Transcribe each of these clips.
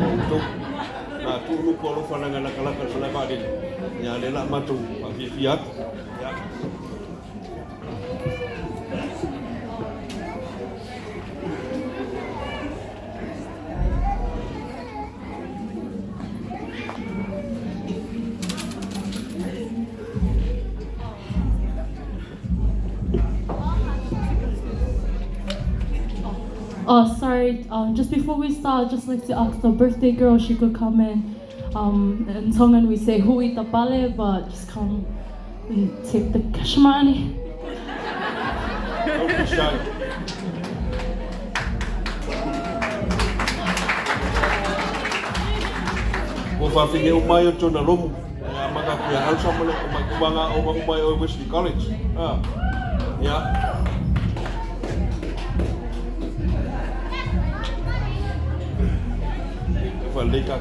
untuk tulu ko fananga nakalakal sa labadin nya lela matu pagifiat ya. Oh, sorry. Just before we start, I'd just like to ask the birthday girl if she could come in. In Tongan we say hui tapale, but just come and take the cash money. Don't be shy. Ko fafinge umay o tona lomu makakuya alsa mo magkumanga o umay o Wesley College. Ya. Valika.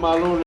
Malu